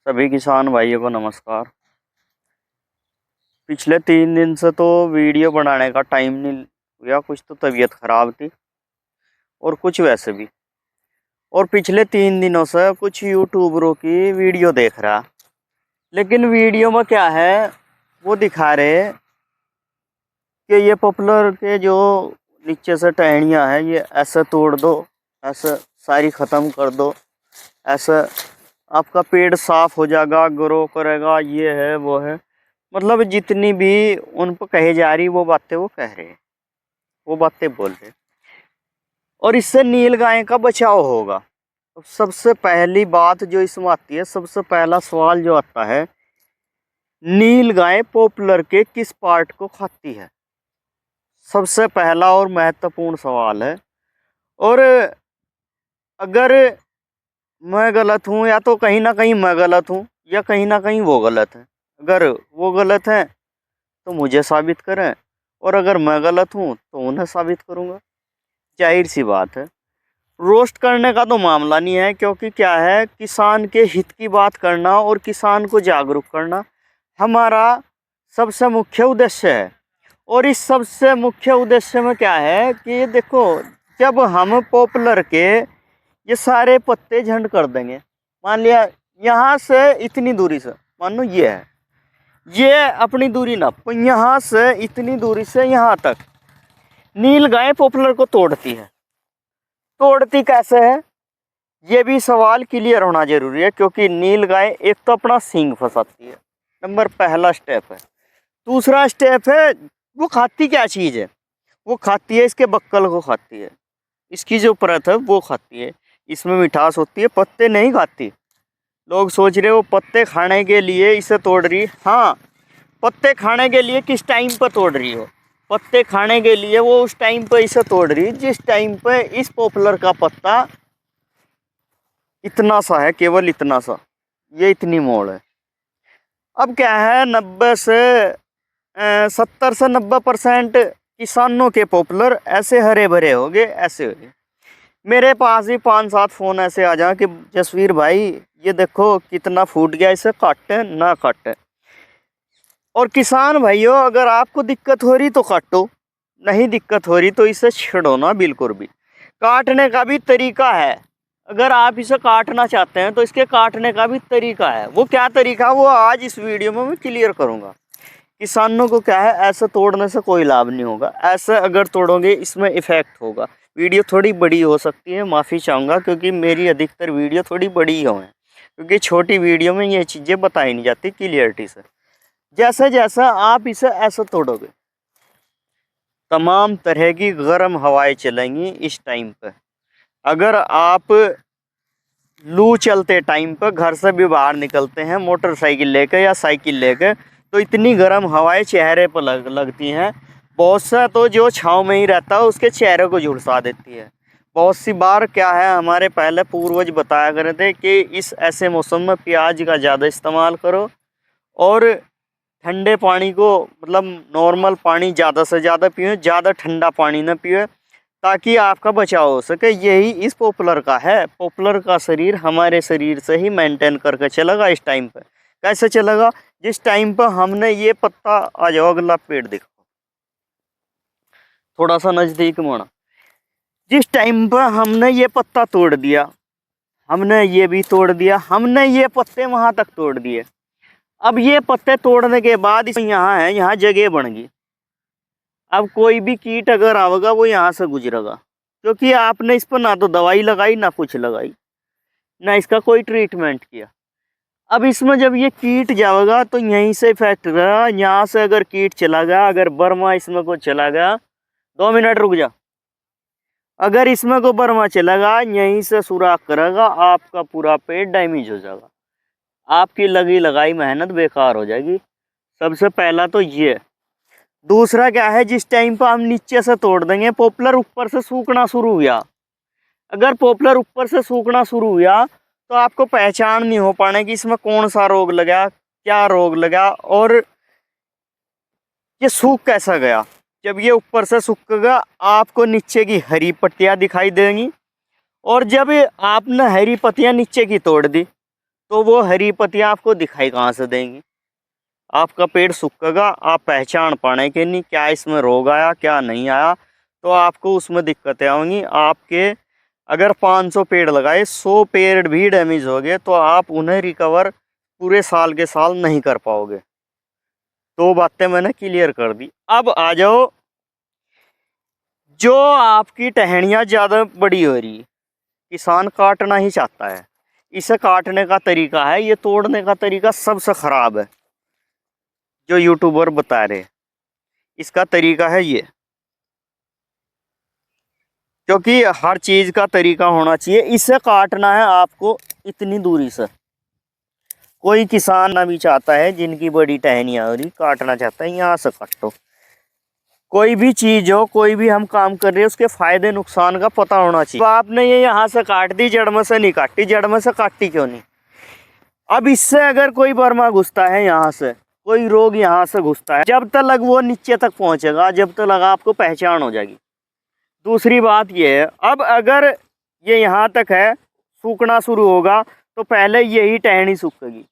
सभी किसान भाइयों को नमस्कार। पिछले 3 दिन से तो वीडियो बनाने का टाइम नहीं हुआ, कुछ तो तबीयत खराब थी और कुछ वैसे भी। और पिछले 3 दिनों से कुछ यूट्यूबरों की वीडियो देख रहा, लेकिन वीडियो में क्या है वो दिखा रहे कि ये पॉपुलर के जो नीचे से टहनियाँ हैं ये ऐसे तोड़ दो, ऐसे सारी ख़त्म कर दो, ऐसे आपका पेड़ साफ हो जाएगा, ग्रो करेगा, ये है वो है। मतलब जितनी भी उन पर कहे जा रही वो बातें वो कह रहे हैं, वो बातें बोल रहे हैं। और इससे नील गाय का बचाव होगा। तो सबसे पहली बात जो इसमें आती है, सबसे पहला सवाल जो आता है, नील गाय पॉपुलर के किस पार्ट को खाती है? सबसे पहला और महत्वपूर्ण सवाल है। और अगर मैं गलत हूँ या तो कहीं ना कहीं मैं गलत हूँ या कहीं ना कहीं वो गलत है। अगर वो गलत है तो मुझे साबित करें, और अगर मैं गलत हूँ तो उन्हें साबित करूँगा। जाहिर सी बात है, रोस्ट करने का तो मामला नहीं है, क्योंकि क्या है, किसान के हित की बात करना और किसान को जागरूक करना हमारा सबसे मुख्य उद्देश्य है। और इस सबसे मुख्य उद्देश्य में क्या है कि देखो, जब हम पॉपुलर के ये सारे पत्ते झंड कर देंगे, मान लिया यहाँ से इतनी दूरी से, मान लो ये है, ये अपनी दूरी ना, यहाँ से इतनी दूरी से यहाँ तक नील गाय पॉपुलर को तोड़ती है। तोड़ती कैसे है ये भी सवाल क्लियर होना जरूरी है, क्योंकि नील गाय एक तो अपना सींग फंसाती है, नंबर पहला स्टेप है। दूसरा स्टेप है, वो खाती क्या चीज़ है? वो खाती है इसके बक्कल को खाती है, इसकी जो परत है वो खाती है, इसमें मिठास होती है, पत्ते नहीं खाती। लोग सोच रहे वो पत्ते खाने के लिए इसे तोड़ रही। हाँ, पत्ते खाने के लिए किस टाइम पर तोड़ रही हो? पत्ते खाने के लिए वो उस टाइम पर इसे तोड़ रही जिस टाइम पे इस पॉपुलर का पत्ता इतना सा है, केवल इतना सा, ये इतनी मोड़ है। अब क्या है, 70 से 90% किसानों के पॉपुलर ऐसे हरे भरे हो गए, ऐसे हो गए। मेरे पास ही 5-7 फ़ोन ऐसे आ जाए कि जसवीर भाई ये देखो कितना फूट गया, इसे काटे ना काटे। और किसान भाइयों, अगर आपको दिक्कत हो रही तो काटो, नहीं दिक्कत हो रही तो इसे छेड़ो ना बिल्कुल भी। काटने का भी तरीका है, अगर आप इसे काटना चाहते हैं तो इसके काटने का भी तरीका है। वो क्या तरीका, वो आज इस वीडियो में मैं क्लियर करूँगा। किसानों को क्या है, ऐसे तोड़ने से कोई लाभ नहीं होगा, ऐसे अगर तोड़ोगे इसमें इफ़ेक्ट होगा। वीडियो थोड़ी बड़ी हो सकती है, माफ़ी चाहूँगा, क्योंकि मेरी अधिकतर वीडियो थोड़ी बड़ी हो है, क्योंकि छोटी वीडियो में ये चीज़ें बताई नहीं जाती क्लियरिटी से। जैसे जैसा आप इसे ऐसे तोड़ोगे, तमाम तरह की गर्म हवाएं चलेंगी इस टाइम पे। अगर आप लू चलते टाइम पर घर से भी बाहर निकलते हैं मोटरसाइकिल लेकर या साइकिल लेकर, तो इतनी गर्म हवाएं चेहरे पर लगती हैं। बहुत सा तो जो छाँव में ही रहता है उसके चेहरे को झुलसा देती है। बहुत सी बार क्या है, हमारे पहले पूर्वज बताया करते थे कि इस ऐसे मौसम में प्याज का ज़्यादा इस्तेमाल करो, और ठंडे पानी को, मतलब नॉर्मल पानी ज़्यादा से ज़्यादा पिए, ज़्यादा ठंडा पानी न पिए, ताकि आपका बचाव हो सके। यही इस पॉपुलर का है। पॉपुलर का शरीर हमारे शरीर से ही मेंटेन करके चलेगा इस टाइम पे। कैसे चलेगा? जिस टाइम पर हमने ये पत्ता, आ जाओ अगला पेड़ देखो, थोड़ा सा नज़दीक मोड़ा, जिस टाइम पर हमने ये पत्ता तोड़ दिया, हमने ये भी तोड़ दिया, हमने ये पत्ते वहाँ तक तोड़ दिए। अब ये पत्ते तोड़ने के बाद यहाँ है, यहाँ जगह बन गई। अब कोई भी कीट अगर आवेगा वो यहाँ से गुजरेगा, क्योंकि आपने इस पर ना तो दवाई लगाई ना कुछ लगाई, ना इसका कोई ट्रीटमेंट किया। अब इसमें जब ये कीट जाएगा तो यहीं से इफेक्ट करेगा। यहाँ से अगर कीट चला गया, अगर बर्मा इसमें को चला गया, 2 मिनट रुक जा, अगर इसमें को बर्मा चला गया यहीं से सुराख करेगा, आपका पूरा पेट डैमेज हो जाएगा, आपकी लगी लगाई मेहनत बेकार हो जाएगी। सबसे पहला तो ये। दूसरा क्या है, जिस टाइम पर हम नीचे से तोड़ देंगे, पॉपुलर ऊपर से सूखना शुरू हुआ, अगर पॉपुलर ऊपर से सूखना शुरू हुआ तो आपको पहचान नहीं हो पाने कि इसमें कौन सा रोग लगा, क्या रोग लगा, और ये सूख कैसा गया। जब ये ऊपर से सूखेगा आपको नीचे की हरी पत्तियां दिखाई देंगी, और जब आपने हरी पत्तियां नीचे की तोड़ दी तो वो हरी पत्तियां आपको दिखाई कहाँ से देंगी? आपका पेड़ सूखेगा, आप पहचान पाने के नहीं क्या इसमें रोग आया क्या नहीं आया, तो आपको उसमें दिक्कतें आएंगी। आपके अगर 500 पेड़ लगाए, 100 पेड़ भी डैमेज हो गए तो आप उन्हें रिकवर पूरे साल के साल नहीं कर पाओगे। दो बातें मैंने क्लियर कर दी। अब आ जाओ, जो आपकी टहनियाँ ज़्यादा बड़ी हो रही, किसान काटना ही चाहता है। इसे काटने का तरीका है, ये तोड़ने का तरीका सबसे ख़राब है जो यूट्यूबर बता रहे। इसका तरीका है ये, क्योंकि हर चीज़ का तरीका होना चाहिए। इसे काटना है आपको इतनी दूरी से। कोई किसान ना भी चाहता है जिनकी बड़ी टहनियाँ हो रही, काटना चाहता है, यहाँ से काटो। कोई भी चीज़ हो, कोई भी हम काम कर रहे हैं, उसके फायदे नुकसान का पता होना चाहिए। तो आपने ये यहाँ से काट दी, जड़ में से नहीं काटी, जड़ में से काटी क्यों नहीं? अब इससे अगर कोई बर्मा घुसता है यहाँ से, कोई रोग यहाँ से घुसता है, जब तक वो नीचे तक पहुँचेगा, जब तक आपको पहचान हो जाएगी। दूसरी बात ये है, अब अगर ये यहाँ तक है, सूखना शुरू होगा तो पहले यही टहनी सूखेगी।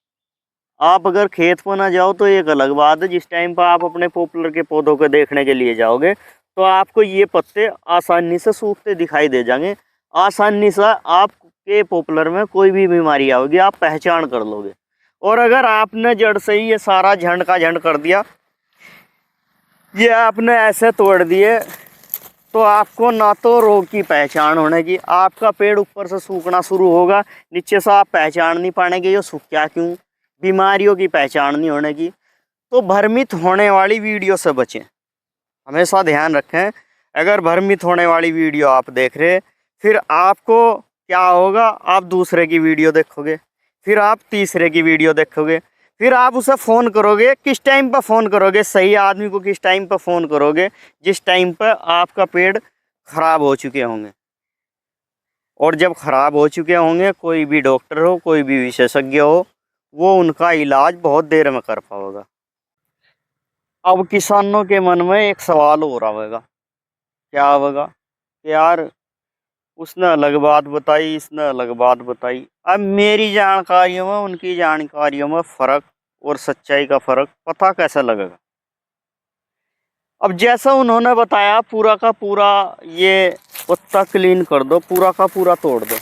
आप अगर खेत पर ना जाओ तो एक अलग बात है, जिस टाइम पर आप अपने पॉपुलर के पौधों को देखने के लिए जाओगे तो आपको ये पत्ते आसानी से सूखते दिखाई दे जाएंगे। आसानी से आपके पॉपुलर में कोई भी बीमारी आओगी, आप पहचान कर लोगे। और अगर आपने जड़ से ही ये सारा झंड का झंड कर दिया, ये आपने ऐसे तोड़ दिए, तो आपको ना तो रोग की पहचान होने की, आपका पेड़ ऊपर से सूखना शुरू होगा, नीचे से आप पहचान नहीं पाएंगे ये सूख क्या क्यों, बीमारियों की पहचान नहीं होने की। तो भ्रमित होने वाली वीडियो से बचें, हमेशा ध्यान रखें। अगर भ्रमित होने वाली वीडियो आप देख रहे, फिर आपको क्या होगा, आप दूसरे की वीडियो देखोगे, फिर आप तीसरे की वीडियो देखोगे, फिर आप उसे फ़ोन करोगे। किस टाइम पर फ़ोन करोगे? सही आदमी को किस टाइम पर फ़ोन करोगे? जिस टाइम पर आपका पेड़ ख़राब हो चुके होंगे। और जब ख़राब हो चुके होंगे, कोई भी डॉक्टर हो, कोई भी विशेषज्ञ हो, वो उनका इलाज बहुत देर में कर पाएगा। अब किसानों के मन में एक सवाल हो रहा होगा, क्या होगा कि यार उसने अलग बात बताई, इसने अलग बात बताई। अब मेरी जानकारियों में उनकी जानकारियों में फ़र्क और सच्चाई का फ़र्क पता कैसे लगेगा? अब जैसा उन्होंने बताया, पूरा का पूरा ये पत्ता क्लीन कर दो, पूरा का पूरा तोड़ दो।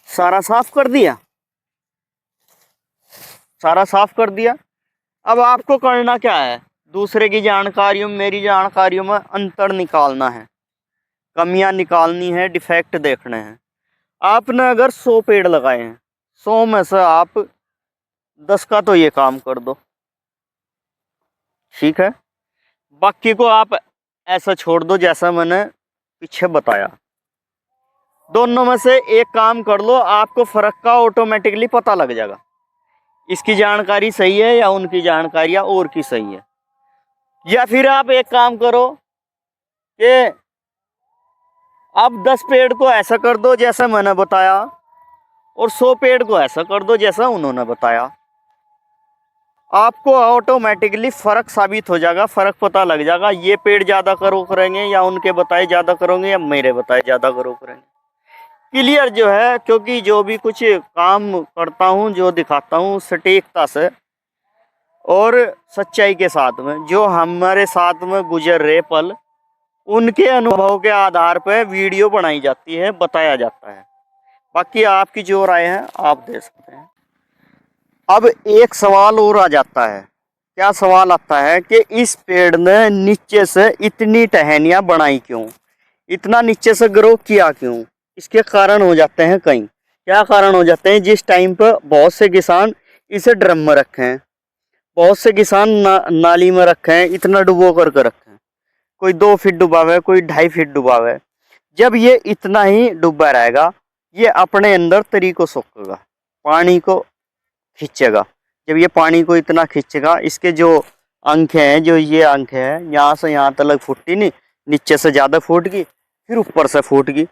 सारा साफ कर दिया, सारा साफ कर दिया। अब आपको करना क्या है? दूसरे की जानकारियों में, मेरी जानकारियों में अंतर निकालना है, कमियां निकालनी है, डिफेक्ट देखने हैं। आपने अगर 100 पेड़ लगाए हैं, 100 में से आप 10 का तो ये काम कर दो, ठीक है। बाकी को आप ऐसा छोड़ दो जैसा मैंने पीछे बताया। दोनों में से एक काम कर लो, आपको फ़र्क का ऑटोमेटिकली पता लग जाएगा। इसकी जानकारी सही है या उनकी जानकारी और की सही है। या फिर आप एक काम करो कि आप 10 पेड़ को ऐसा कर दो जैसा मैंने बताया, और 100 पेड़ को ऐसा कर दो जैसा उन्होंने बताया। आपको ऑटोमेटिकली फ़र्क साबित हो जाएगा, फ़र्क पता लग जाएगा। ये पेड़ ज़्यादा करो करेंगे या उनके बताए ज़्यादा करोगे या मेरे बताए ज़्यादा करो करेंगे। क्लियर जो है, क्योंकि जो भी कुछ काम करता हूँ, जो दिखाता हूँ, सटीकता से और सच्चाई के साथ में, जो हमारे साथ में गुजर रहे पल, उनके अनुभव के आधार पर वीडियो बनाई जाती है, बताया जाता है। बाकी आपकी जो राय है आप दे सकते हैं। अब एक सवाल और आ जाता है। क्या सवाल आता है कि इस पेड़ ने नीचे से इतनी टहनियाँ बनाई क्यों, इतना नीचे से ग्रो किया क्यों? इसके कारण हो जाते हैं कई। क्या कारण हो जाते हैं? जिस टाइम पर बहुत से किसान इसे ड्रम में रखे हैं, बहुत से किसान नाली में रखे हैं, इतना डुबो करके रखे हैं। कोई 2 फीट डुबावे, कोई 2.5 फीट डुबावे। जब ये इतना ही डूबा रहेगा, ये अपने अंदर तरी को सोखेगा, पानी को खींचेगा। जब ये पानी को इतना खींचेगा, इसके जो अंक हैं, जो ये अंक है, यहाँ से यहाँ तक फूटी नहीं, नीचे से ज़्यादा फूट गई, फिर ऊपर से फूट गई।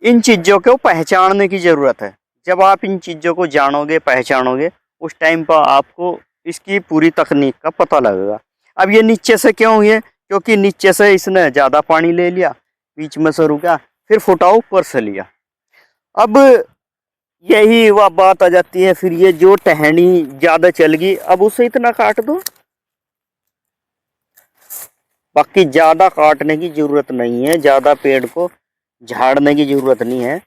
इन चीज़ों को पहचानने की ज़रूरत है। जब आप इन चीज़ों को जानोगे, पहचानोगे, उस टाइम पर आपको इसकी पूरी तकनीक का पता लगेगा। अब ये नीचे से क्यों हुई है? क्योंकि नीचे से इसने ज़्यादा पानी ले लिया, बीच में से रुका, फिर फुटाओ ऊपर से लिया। अब यही वह बात आ जाती है फिर, ये जो टहनी ज्यादा चल गई अब उसे इतना काट दो, बाकी ज्यादा काटने की जरूरत नहीं है, ज्यादा पेड़ को झाड़ने की जरूरत नहीं है,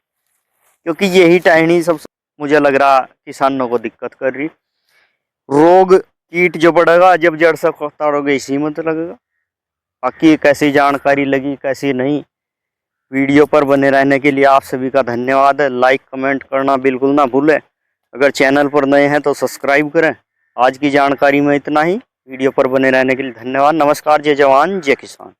क्योंकि यही टहनी सब मुझे लग रहा किसानों को दिक्कत कर रही। रोग कीट जो बढ़ेगा जब जड़ से काटोगे इसी में तो लगेगा। बाकी कैसी जानकारी लगी कैसी नहीं, वीडियो पर बने रहने के लिए आप सभी का धन्यवाद है। लाइक कमेंट करना बिल्कुल ना भूलें। अगर चैनल पर नए हैं तो सब्सक्राइब करें। आज की जानकारी में इतना ही। वीडियो पर बने रहने के लिए धन्यवाद। नमस्कार। जय जवान जय किसान।